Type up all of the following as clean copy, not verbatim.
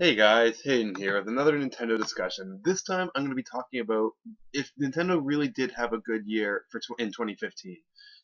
Hey guys, Hayden here with another Nintendo discussion. This time I'm going to be talking about if Nintendo really did have a good year in 2015.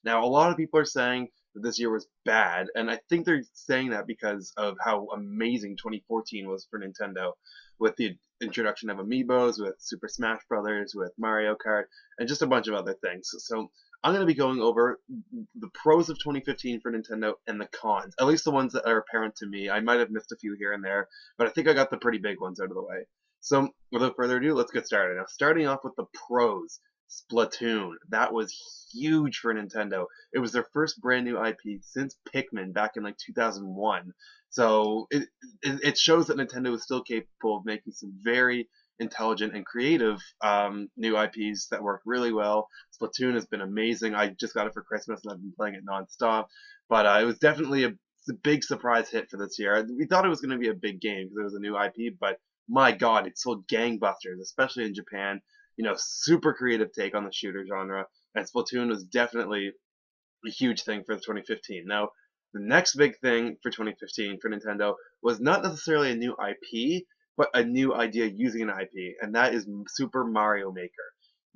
Now, a lot of people are saying that this year was bad, and I think they're saying that because of how amazing 2014 was for Nintendo, with the introduction of Amiibos, with Super Smash Bros., with Mario Kart, and just a bunch of other things. So I'm going to be going over the pros of 2015 for Nintendo and the cons, at least the ones that are apparent to me. I might have missed a few here and there, but I think I got the pretty big ones out of the way. So, without further ado, let's get started. Now, starting off with the pros, Splatoon. That was huge for Nintendo. It was their first brand new IP since Pikmin back in like 2001. So it shows that Nintendo is still capable of making some very intelligent and creative new IPs that work really well. Splatoon has been amazing. I just got it for Christmas and I've been playing it nonstop. But it was definitely a big surprise hit for this year. We thought it was going to be a big game because it was a new IP, but my God, it sold gangbusters, especially in Japan. Super creative take on the shooter genre, and Splatoon was definitely a huge thing for 2015. Now, the next big thing for 2015 for Nintendo was not necessarily a new IP, but a new idea using an IP, and that is Super Mario Maker.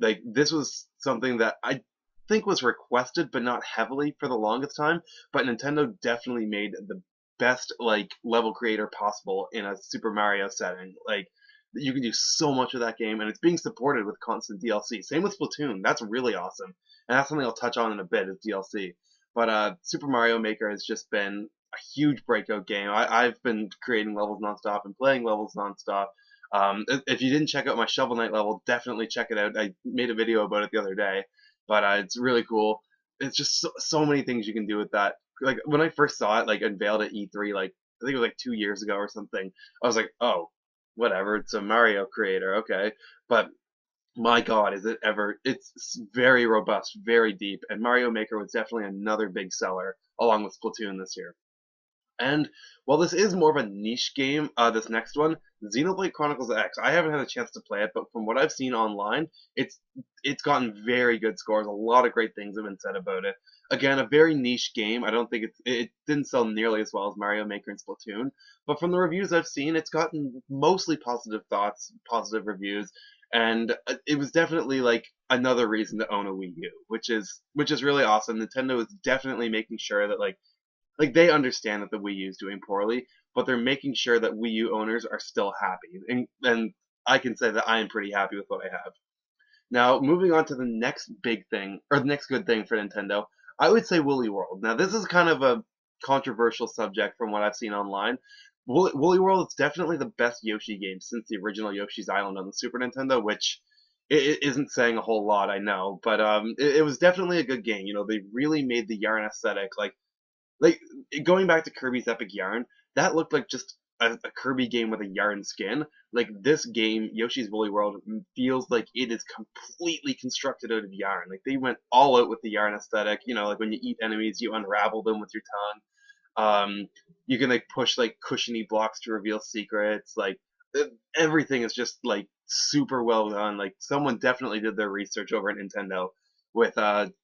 Like, this was something that I think was requested, but not heavily for the longest time, but Nintendo definitely made the best, like, level creator possible in a Super Mario setting. Like, you can do so much with that game, and it's being supported with constant DLC. Same with Splatoon. That's really awesome, and that's something I'll touch on in a bit is DLC. But Super Mario Maker has just been a huge breakout game. I've been creating levels nonstop and playing levels nonstop. If you didn't check out my Shovel Knight level, definitely check it out. I made a video about it the other day, but it's really cool. It's just so many things you can do with that. Like when I first saw it, like unveiled at E3, like I think it was like 2 years ago or something. I was like, oh, whatever. It's a Mario creator, okay. But my God, is it ever? It's very robust, very deep, and Mario Maker was definitely another big seller along with Splatoon this year. And while this is more of a niche game, this next one, Xenoblade Chronicles X, I haven't had a chance to play it, but from what I've seen online, it's gotten very good scores. A lot of great things have been said about it. Again, a very niche game. I don't think it didn't sell nearly as well as Mario Maker and Splatoon, but from the reviews I've seen, it's gotten mostly positive thoughts, positive reviews, and it was definitely like another reason to own a Wii U, which is really awesome. Nintendo is definitely making sure that like they understand that the Wii U is doing poorly, but they're making sure that Wii U owners are still happy. And I can say that I am pretty happy with what I have. Now, moving on to the next big thing, or the next good thing for Nintendo, I would say Woolly World. Now, this is kind of a controversial subject from what I've seen online. Woolly World is definitely the best Yoshi game since the original Yoshi's Island on the Super Nintendo, which it isn't saying a whole lot, I know, but it was definitely a good game. They really made the yarn aesthetic like going back to Kirby's Epic Yarn, that looked like just a Kirby game with a yarn skin. Like this game, Yoshi's Woolly World, feels like it is completely constructed out of yarn. Like they went all out with the yarn aesthetic. Like when you eat enemies, you unravel them with your tongue. You can like push like cushiony blocks to reveal secrets. Like everything is just like super well done. Like someone definitely did their research over at Nintendo with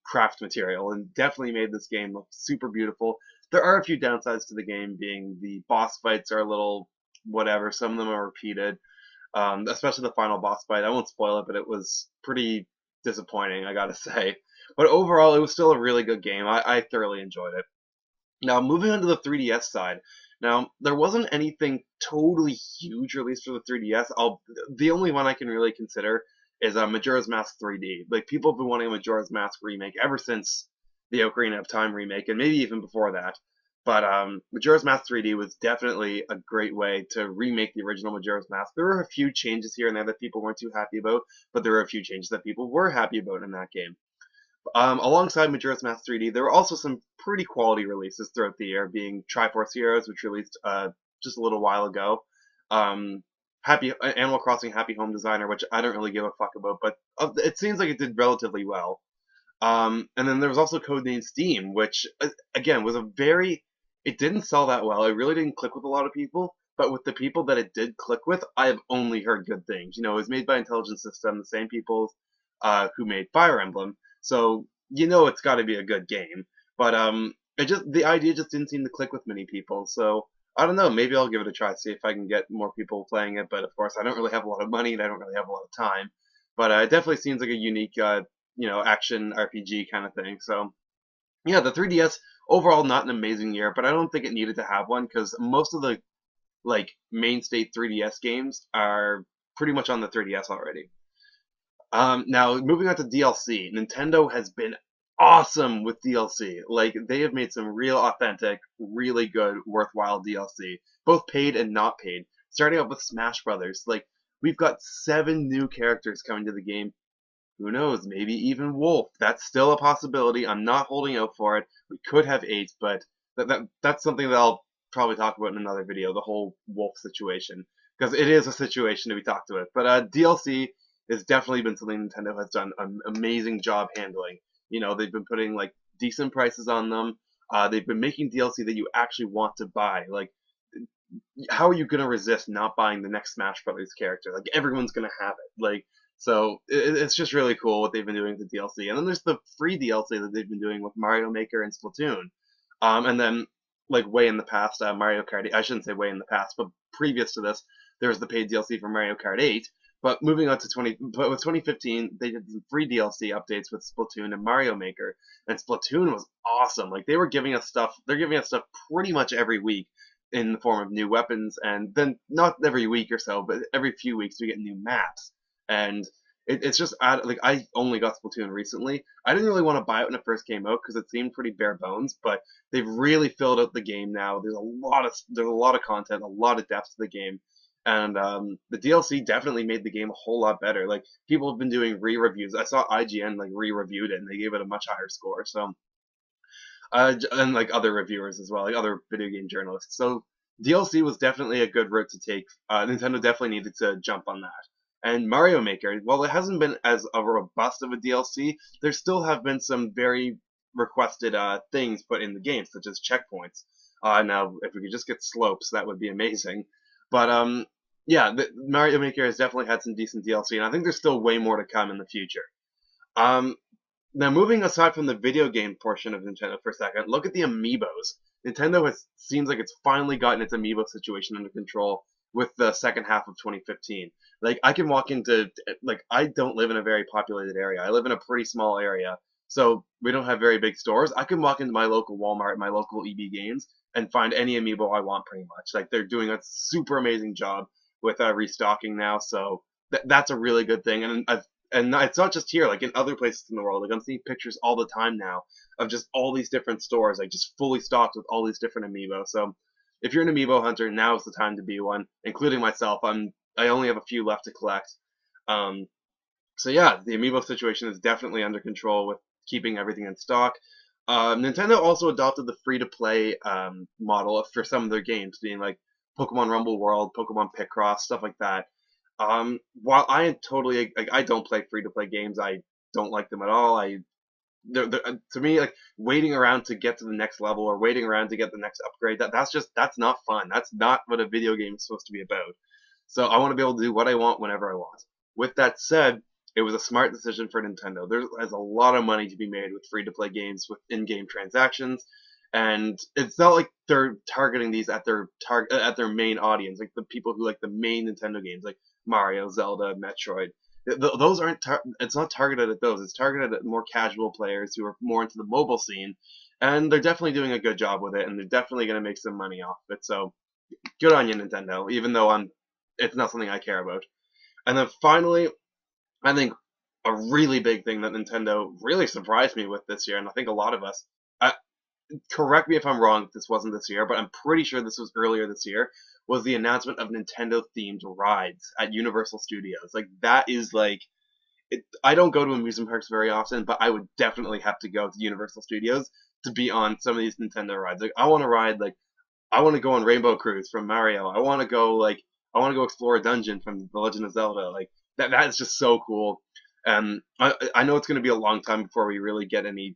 craft material and definitely made this game look super beautiful. There are a few downsides to the game, being the boss fights are a little whatever. Some of them are repeated, especially the final boss fight. I won't spoil it, but it was pretty disappointing, I gotta say. But overall, it was still a really good game. I thoroughly enjoyed it. Now, moving on to the 3DS side. Now, there wasn't anything totally huge released for the 3DS. The only one I can really consider is Majora's Mask 3D. Like, people have been wanting a Majora's Mask remake ever since the Ocarina of Time remake, and maybe even before that. But Majora's Mask 3D was definitely a great way to remake the original Majora's Mask. There were a few changes here and there that people weren't too happy about, but there were a few changes that people were happy about in that game. Alongside Majora's Mask 3D, there were also some pretty quality releases throughout the year, being Triforce Heroes, which released just a little while ago. Happy Animal Crossing Happy Home Designer, which I don't really give a fuck about, but it seems like it did relatively well. And then there was also Codename Steam, which again was a very. It didn't sell that well. It really didn't click with a lot of people. But with the people that it did click with, I have only heard good things. It was made by Intelligent System, the same people who made Fire Emblem, so it's got to be a good game. But the idea just didn't seem to click with many people. So I don't know. Maybe I'll give it a try, see if I can get more people playing it. But of course, I don't really have a lot of money and I don't really have a lot of time. But it definitely seems like a unique, action RPG kind of thing. So yeah, the 3DS overall not an amazing year, but I don't think it needed to have one because most of the like mainstay 3DS games are pretty much on the 3DS already. Now moving on to DLC, Nintendo has been awesome with DLC. Like they have made some real authentic, really good, worthwhile DLC, both paid and not paid. Starting out with Smash Brothers, like we've got 7 new characters coming to the game. Who knows? Maybe even Wolf. That's still a possibility. I'm not holding out for it. We could have 8, but that's something that I'll probably talk about in another video. The whole Wolf situation, because it is a situation to be talked about. But DLC has definitely been something Nintendo has done an amazing job handling. They've been putting like decent prices on them. They've been making DLC that you actually want to buy. Like, how are you gonna resist not buying the next Smash Brothers character? Like, everyone's gonna have it. Like, so it's just really cool what they've been doing with the DLC. And then there's the free DLC that they've been doing with Mario Maker and Splatoon. And then like way in the past, Mario Kart. I shouldn't say way in the past, but previous to this, there was the paid DLC for Mario Kart 8. But moving on to but with 2015, they did some free DLC updates with Splatoon and Mario Maker, and Splatoon was awesome. Like they were giving us stuff, they're giving us stuff pretty much every week in the form of new weapons, and then not every week or so, but every few weeks we get new maps, and it's just like I only got Splatoon recently. I didn't really want to buy it when it first came out because it seemed pretty bare bones, but they've really filled out the game now. There's a lot of content, a lot of depth to the game, and the DLC definitely made the game a whole lot better. Like people have been doing re-reviews. I saw IGN like re-reviewed it and they gave it a much higher score. So and like other reviewers as well, like other video game journalists. So DLC was definitely a good route to take. Nintendo definitely needed to jump on that. And Mario Maker, while it hasn't been as a robust of a DLC, there still have been some very requested things put in the game, such as checkpoints. Now, if we could just get slopes, that would be amazing. But yeah, Mario Maker has definitely had some decent DLC, and I think there's still way more to come in the future. Um, Now, moving aside from the video game portion of Nintendo for a second, look at the amiibos. Nintendo seems like it's finally gotten its amiibo situation under control with the second half of 2015. Like, I can walk into, like, I don't live in a very populated area. I live in a pretty small area, so we don't have very big stores. I can walk into my local Walmart, my local EB Games, and find any amiibo I want pretty much. Like, they're doing a super amazing job with restocking now, so that's a really good thing. And it's not just here, like in other places in the world. Like I'm seeing pictures all the time now of just all these different stores, like just fully stocked with all these different amiibo. So if you're an amiibo hunter, now is the time to be one, including myself. I only have a few left to collect. Um, so yeah, the amiibo situation is definitely under control with keeping everything in stock. Nintendo also adopted the free-to-play model for some of their games, being like Pokemon Rumble World, Pokemon Picross, stuff like that. While I am totally like I don't play free to play games, I don't like them at all. To me, like waiting around to get to the next level or waiting around to get the next upgrade, that's not fun. That's not what a video game is supposed to be about. So I want to be able to do what I want whenever I want. With that said, it was a smart decision for Nintendo. There's a lot of money to be made with free to play games with in-game transactions, and it's not like they're targeting these at their main audience, like the people who like the main Nintendo games, like Mario, Zelda, Metroid. Those aren't. It's not targeted at those. It's targeted at more casual players who are more into the mobile scene, and they're definitely doing a good job with it, and they're definitely going to make some money off of it. So good on you, Nintendo. Even though it's not something I care about. And then finally, I think a really big thing that Nintendo really surprised me with this year, and I think a lot of us. Correct me if I'm wrong, if this wasn't this year, but I'm pretty sure this was earlier this year, was the announcement of Nintendo themed rides at Universal Studios. Like that is like I don't go to amusement parks very often, but I would definitely have to go to Universal Studios to be on some of these Nintendo rides. Like I want to ride like I want to go on Rainbow Cruise from Mario. I want to go explore a dungeon from The Legend of Zelda. Like that is just so cool. I know it's going to be a long time before we really get any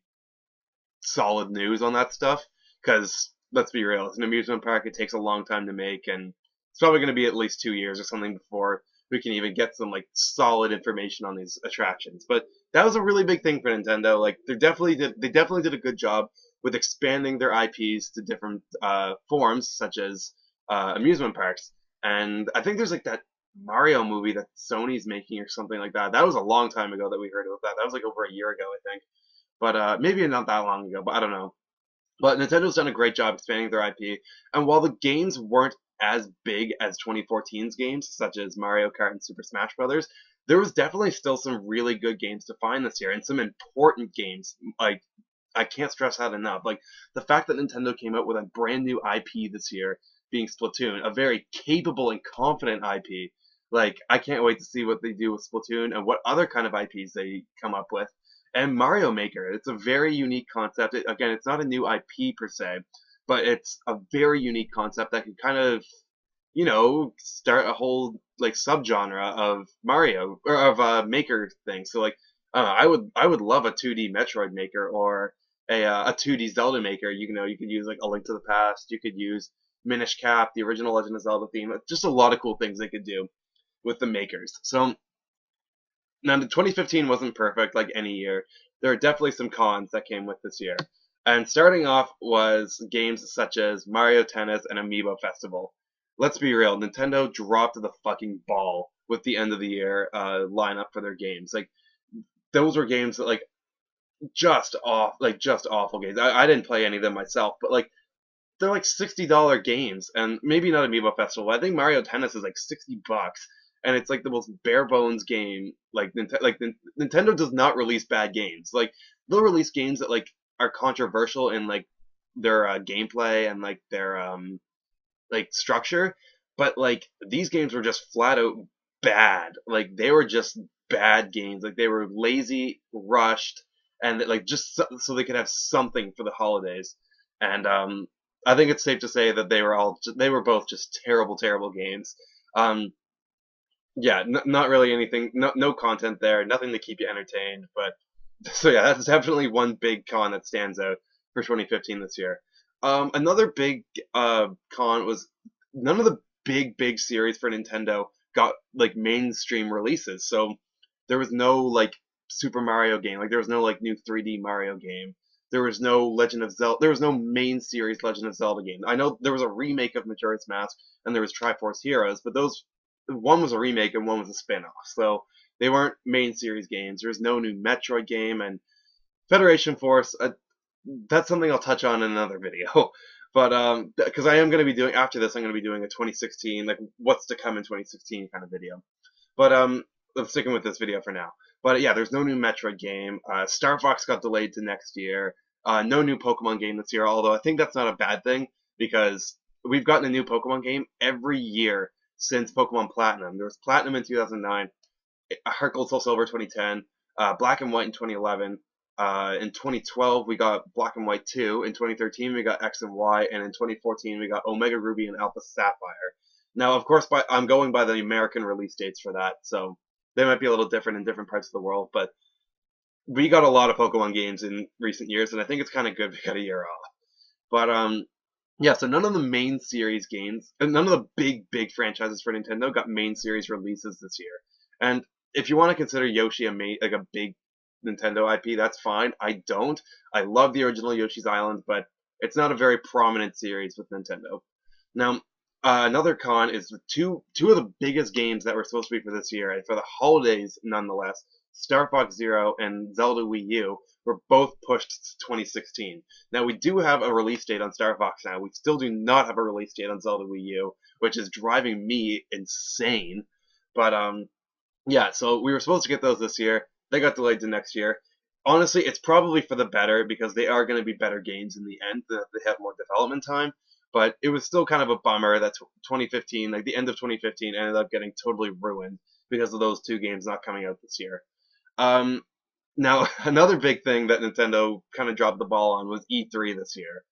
solid news on that stuff because let's be real, it's an amusement park. It takes a long time to make, and it's probably going to be at least 2 years or something before we can even get some like solid information on these attractions. But that was a really big thing for Nintendo. Like they definitely did a good job with expanding their IPs to different forms, such as amusement parks. And I think there's like that Mario movie that Sony's making or something like that. That was a long time ago that we heard about that. That was like over a year ago, I think. But maybe not that long ago, but I don't know. But Nintendo's done a great job expanding their IP, and while the games weren't as big as 2014's games, such as Mario Kart and Super Smash Bros., there was definitely still some really good games to find this year, and some important games. Like, I can't stress that enough. Like, the fact that Nintendo came out with a brand new IP this year, being Splatoon, a very capable and confident IP. Like, I can't wait to see what they do with Splatoon and what other kind of IPs they come up with. And Mario Maker. It's a very unique concept. Again, it's not a new IP per se, but it's a very unique concept that can kind of, start a whole like subgenre of Mario or of Maker thing. So like, I would love a 2D Metroid Maker or a 2D Zelda Maker. You could use like A Link to the Past. You could use Minish Cap, the original Legend of Zelda theme. Just a lot of cool things they could do with the makers. So now, the 2015 wasn't perfect like any year. There are definitely some cons that came with this year. And starting off was games such as Mario Tennis and Amiibo Festival. Let's be real, Nintendo dropped the fucking ball with the end of the year lineup for their games. Like, those were games that, like, just awful games. I didn't play any of them myself, but, like, they're like $60 games, and maybe not Amiibo Festival. I think Mario Tennis is like $60, and it's like the most bare bones game. Like Nintendo does not release bad games. Like, they'll release games that like are controversial in like their gameplay and like their like structure, but like these games were just flat out bad. Like, they were just bad games. Like, they were lazy, rushed, and like just so they could have something for the holidays. And I think it's safe to say that they were both just terrible, terrible games. Um, yeah, not really anything, no content there, nothing to keep you entertained. But so yeah, that's definitely one big con that stands out for 2015 this year. Another big con was none of the big series for Nintendo got like mainstream releases. So there was no like Super Mario game, like there was no like new 3D Mario game. There was no Legend of Zelda. There was no main series Legend of Zelda game. I know there was a remake of Majora's Mask and there was Triforce Heroes, but those one was a remake and one was a spin-off. So they weren't main series games. There's no new Metroid game, and Federation Force. That's something I'll touch on in another video. But because I am going to be doing after this, I'm going to be doing a 2016 like what's to come in 2016 kind of video. But I'm sticking with this video for now. But yeah, there's no new Metroid game. Star Fox got delayed to next year. No new Pokemon game this year. Although I think that's not a bad thing because we've gotten a new Pokemon game every year since Pokemon Platinum. There was Platinum in 2009, Heart Gold Soul Silver 2010, Black and White in 2011. In 2012, we got Black and White 2. In 2013, we got X and Y. And in 2014, we got Omega Ruby and Alpha Sapphire. Now, of course, I'm going by the American release dates for that, so they might be a little different in different parts of the world. But we got a lot of Pokemon games in recent years, and I think it's kind of good we got a year off. But yeah, so none of the main series games, and none of the big franchises for Nintendo got main series releases this year. And if you want to consider Yoshi like a big Nintendo IP, that's fine. I don't. I love the original Yoshi's Island, but it's not a very prominent series with Nintendo. Now, another con is two of the biggest games that were supposed to be for this year, and for the holidays nonetheless, Star Fox Zero and Zelda Wii U were both pushed to 2016. Now, we do have a release date on Star Fox now. We still do not have a release date on Zelda Wii U, which is driving me insane. But yeah, so we were supposed to get those this year. They got delayed to next year. Honestly, it's probably for the better because they are going to be better games in the end. They have more development time. But it was still kind of a bummer that 2015, like the end of 2015, ended up getting totally ruined because of those two games not coming out this year. Um, Now, another big thing that Nintendo kind of dropped the ball on was E3 this year.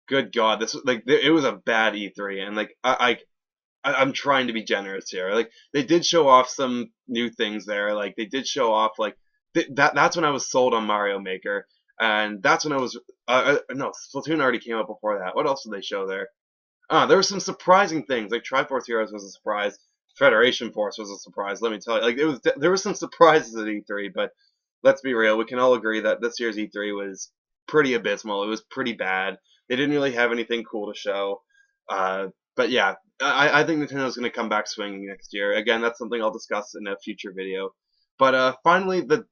Good God, this like it was a bad E3, and like I'm trying to be generous here. Like, they did show off some new things there. Like, they did show off like that's when I was sold on Mario Maker, and that's when I was no, Splatoon already came out before that. What else did they show there? There were some surprising things. Like, Triforce Heroes was a surprise. Federation Force was a surprise. Let me tell you, like there were some surprises at E3, but let's be real. We can all agree that this year's E3 was pretty abysmal. It was pretty bad. They didn't really have anything cool to show. But yeah, I think Nintendo's going to come back swinging next year. Again, that's something I'll discuss in a future video. But finally, the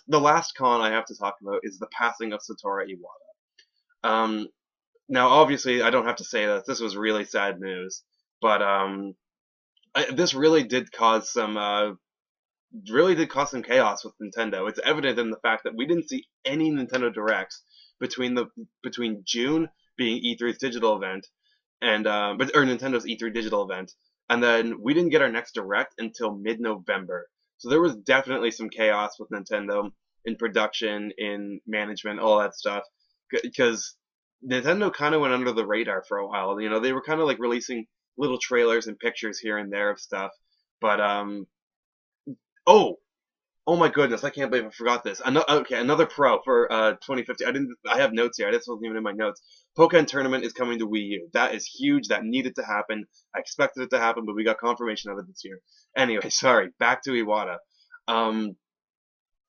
last con I have to talk about is the passing of Satoru Iwata. Now, obviously, I don't have to say that this was really sad news, but this really did cause some chaos with Nintendo. It's evident in the fact that we didn't see any Nintendo Directs between June being E3's digital event and or Nintendo's E3 digital event, and then we didn't get our next Direct until mid-November. So there was definitely some chaos with Nintendo in production, in management, all that stuff, because Nintendo kind of went under the radar for a while. You know, they were kind of like releasing little trailers and pictures here and there of stuff, but oh, oh my goodness, I can't believe I forgot this. Another pro for 2015. I have notes here. This wasn't even in my notes. Pokken Tournament is coming to Wii U. That is huge. That needed to happen. I expected it to happen, but we got confirmation of it this year. Anyway, sorry. Back to Iwata. Um,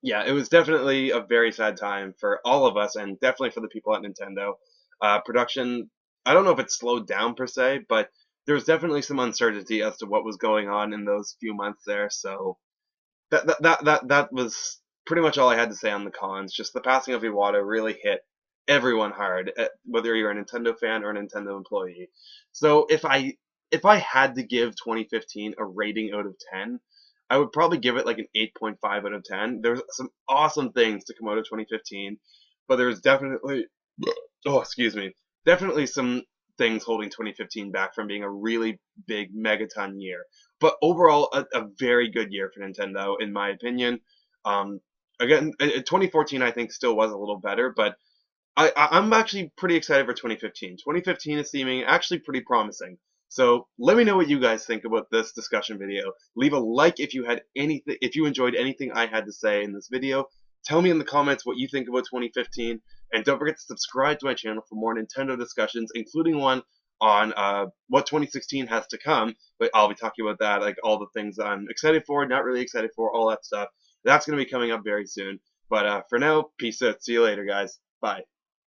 yeah, it was definitely a very sad time for all of us, and definitely for the people at Nintendo. Production. I don't know if it slowed down per se, but there was definitely some uncertainty as to what was going on in those few months there. So that was pretty much all I had to say on the cons. Just the passing of Iwata really hit everyone hard, whether you're a Nintendo fan or a Nintendo employee. So if I had to give 2015 a rating out of 10, I would probably give it like an 8.5 out of 10. There's some awesome things to come out of 2015, but there's definitely excuse me, definitely some things holding 2015 back from being a really big megaton year. But overall, a very good year for Nintendo, in my opinion. Um, again, 2014 I think still was a little better, but I'm actually pretty excited for 2015. 2015 is seeming actually pretty promising. So let me know what you guys think about this discussion video. Leave a like if you enjoyed anything I had to say in this video. Tell me in the comments what you think about 2015, and don't forget to subscribe to my channel for more Nintendo discussions, including one on what 2016 has to come. But I'll be talking about that, like all the things I'm excited for, not really excited for, all that stuff. That's going to be coming up very soon. But for now, peace out. See you later, guys. Bye.